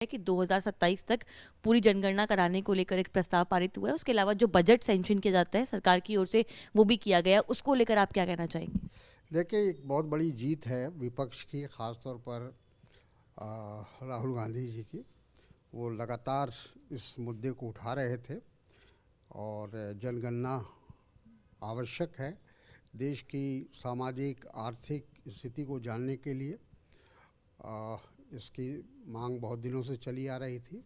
है कि 2027 तक पूरी जनगणना कराने को लेकर एक प्रस्ताव पारित हुआ है। उसके अलावा जो बजट सैंक्शन किया जाता है सरकार की ओर से, वो भी किया गया। उसको लेकर आप क्या कहना चाहेंगे? देखिए, एक बहुत बड़ी जीत है विपक्ष की, ख़ास तौर पर राहुल गांधी जी की। वो लगातार इस मुद्दे को उठा रहे थे और जनगणना आवश्यक है देश की सामाजिक आर्थिक स्थिति को जानने के लिए। इसकी मांग बहुत दिनों से चली आ रही थी,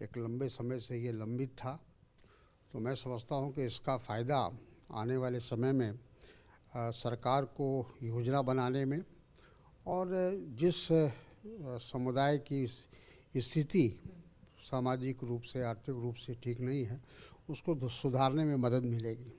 एक लंबे समय से ये लंबित था। तो मैं समझता हूँ कि इसका फ़ायदा आने वाले समय में सरकार को योजना बनाने में और जिस समुदाय की स्थिति सामाजिक रूप से आर्थिक रूप से ठीक नहीं है, उसको सुधारने में मदद मिलेगी।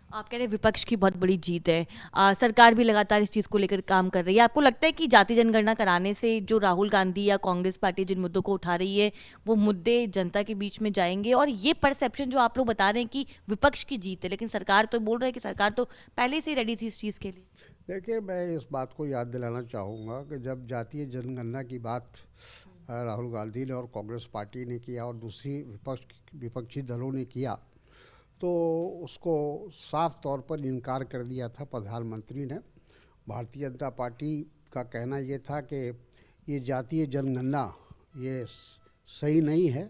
आप कह रहे हैं विपक्ष की बहुत बड़ी जीत है। सरकार भी लगातार इस चीज़ को लेकर काम कर रही है। आपको लगता है कि जाति जनगणना कराने से जो राहुल गांधी या कांग्रेस पार्टी जिन मुद्दों को उठा रही है, वो मुद्दे जनता के बीच में जाएंगे? और ये परसेप्शन जो आप लोग बता रहे हैं कि विपक्ष की जीत है, लेकिन सरकार तो बोल रही है कि सरकार तो पहले से ही रेडी थी इस चीज़ के लिए। देखिए, मैं इस बात को याद दिलाना चाहूँगा कि जब जातीय जनगणना की बात राहुल गांधी ने और कांग्रेस पार्टी ने किया और दूसरी विपक्षी दलों ने किया, तो उसको साफ तौर पर इनकार कर दिया था प्रधानमंत्री ने। भारतीय जनता पार्टी का कहना ये था कि ये जातीय जनगणना ये सही नहीं है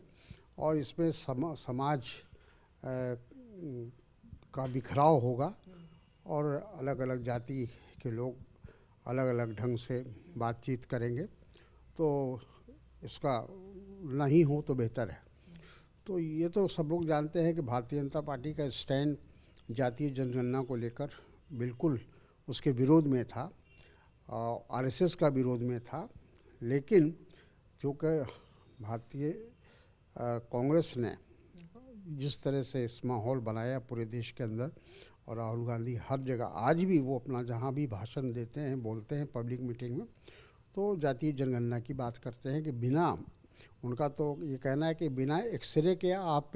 और इसमें समाज का बिखराव होगा और अलग अलग जाति के लोग अलग अलग ढंग से बातचीत करेंगे, तो इसका नहीं हो तो बेहतर है। तो ये तो सब लोग जानते हैं कि भारतीय जनता पार्टी का स्टैंड जातीय जनगणना को लेकर बिल्कुल उसके विरोध में था, आरएसएस का विरोध में था। लेकिन जो कि भारतीय कांग्रेस ने जिस तरह से इस माहौल बनाया पूरे देश के अंदर, और राहुल गांधी हर जगह आज भी वो अपना जहाँ भी भाषण देते हैं, बोलते हैं पब्लिक मीटिंग में, तो जातीय जनगणना की बात करते हैं कि बिना, उनका तो ये कहना है कि बिना एक्सरे के आप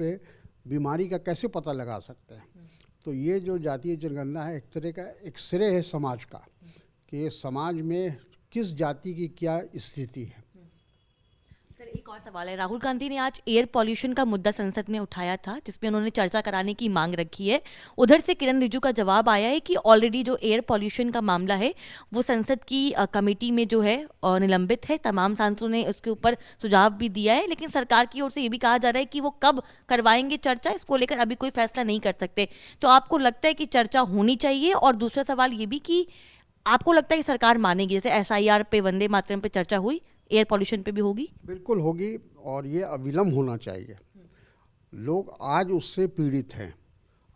बीमारी का कैसे पता लगा सकते हैं। तो ये जो जातीय जनगणना है, एक तरह का एक्सरे है समाज का, कि समाज में किस जाति की क्या स्थिति है। सर, एक और सवाल है। राहुल गांधी ने आज एयर पॉल्यूशन का मुद्दा संसद में उठाया था, जिसमें उन्होंने चर्चा कराने की मांग रखी है। उधर से किरण रिजिजू का जवाब आया है कि ऑलरेडी जो एयर पॉल्यूशन का मामला है वो संसद की कमेटी में जो है निलंबित है। तमाम सांसदों ने उसके ऊपर सुझाव भी दिया है, लेकिन सरकार की ओर से ये भी कहा जा रहा है कि वो कब करवाएंगे चर्चा, इसको लेकर अभी कोई फैसला नहीं कर सकते। तो आपको लगता है कि चर्चा होनी चाहिए? और दूसरा सवाल ये भी कि आपको लगता है कि सरकार मानेगी? जैसे एसआईआर पे, वंदे मातरम पे चर्चा हुई, एयर पॉल्यूशन पे भी होगी? बिल्कुल होगी और ये अविलंब होना चाहिए। लोग आज उससे पीड़ित हैं।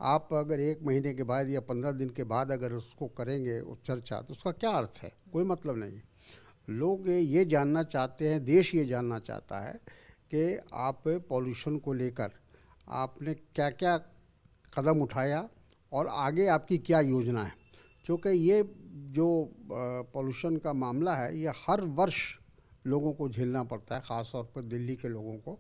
आप अगर 1 महीने के बाद या 15 दिन के बाद अगर उसको करेंगे उस चर्चा, तो उसका क्या अर्थ है? कोई मतलब नहीं। लोग ये जानना चाहते हैं, देश ये जानना चाहता है कि आप पॉल्यूशन को लेकर आपने क्या क्या कदम उठाया और आगे आपकी क्या योजना है। क्योंकि ये जो पॉल्यूशन का मामला है, ये हर वर्ष लोगों को झेलना पड़ता है, ख़ास तौर पर दिल्ली के लोगों को।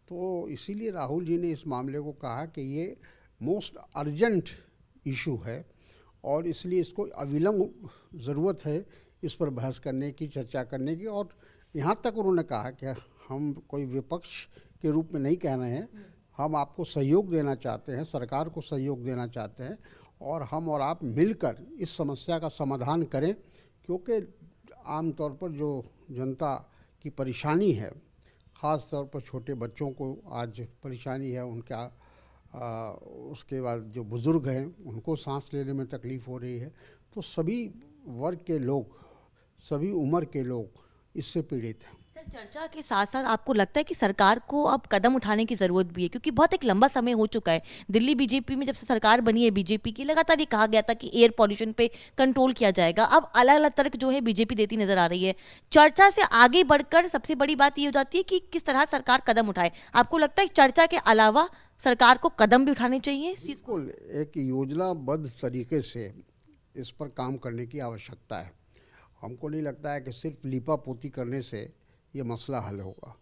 तो इसीलिए राहुल जी ने इस मामले को कहा कि ये मोस्ट अर्जेंट इशू है और इसलिए इसको अविलंब ज़रूरत है इस पर बहस करने की, चर्चा करने की। और यहाँ तक उन्होंने कहा कि हम कोई विपक्ष के रूप में नहीं कह रहे हैं, हम आपको सहयोग देना चाहते हैं, सरकार को सहयोग देना चाहते हैं और हम और आप मिलकर इस समस्या का समाधान करें। क्योंकि आमतौर पर जो जनता की परेशानी है, ख़ास तौर पर छोटे बच्चों को आज परेशानी है, उनका उसके बाद जो बुज़ुर्ग हैं उनको सांस लेने में तकलीफ़ हो रही है। तो सभी वर्ग के लोग, सभी उम्र के लोग इससे पीड़ित हैं। सर, चर्चा के साथ साथ आपको लगता है कि सरकार को अब कदम उठाने की जरूरत भी है? क्योंकि बहुत एक लंबा समय हो चुका है। दिल्ली बीजेपी में जब से सरकार बनी है बीजेपी की, लगातार ये कहा गया था कि एयर पॉल्यूशन पे कंट्रोल किया जाएगा। अब अलग अलग तर्क जो है बीजेपी देती नजर आ रही है। चर्चा से आगे बढ़कर सबसे बड़ी बात ये हो जाती है कि किस तरह सरकार कदम उठाए। आपको लगता है चर्चा के अलावा सरकार को कदम भी उठाने चाहिए इस चीज को? बिल्कुल, एक योजनाबद्ध तरीके से इस पर काम करने की आवश्यकता है। हमको नहीं लगता है कि सिर्फ लीपापोती करने से ये मसला हल होगा।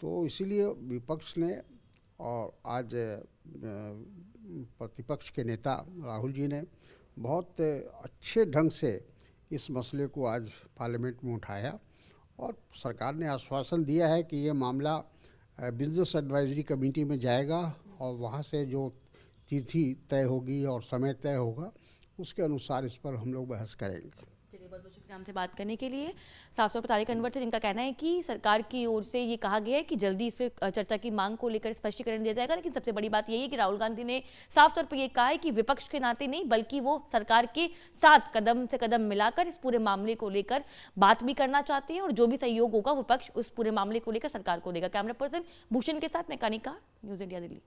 तो इसीलिए विपक्ष ने और आज प्रतिपक्ष के नेता राहुल जी ने बहुत अच्छे ढंग से इस मसले को आज पार्लियामेंट में उठाया और सरकार ने आश्वासन दिया है कि ये मामला बिजनेस एडवाइजरी कमेटी में जाएगा और वहाँ से जो तिथि तय होगी और समय तय होगा उसके अनुसार इस पर हम लोग बहस करेंगे। चलिए, बहुत बहुत शुक्रिया हमसे बात करने के लिए। साफ तौर पर तारिक अनवर थे, जिनका कहना है कि सरकार की ओर से ये कहा गया है कि जल्दी इस पर चर्चा की मांग को लेकर स्पष्टीकरण दिया जाएगा। लेकिन सबसे बड़ी बात यही है कि राहुल गांधी ने साफ तौर पर यह कहा है कि विपक्ष के नाते नहीं, बल्कि वो सरकार के साथ कदम से कदम मिलाकर इस पूरे मामले को लेकर बात भी करना चाहते हैं और जो भी सहयोग होगा विपक्ष उस पूरे मामले को लेकर सरकार को देगा। कैमरा पर्सन भूषण के साथ मैं कानिका, न्यूज़ इंडिया दिल्ली।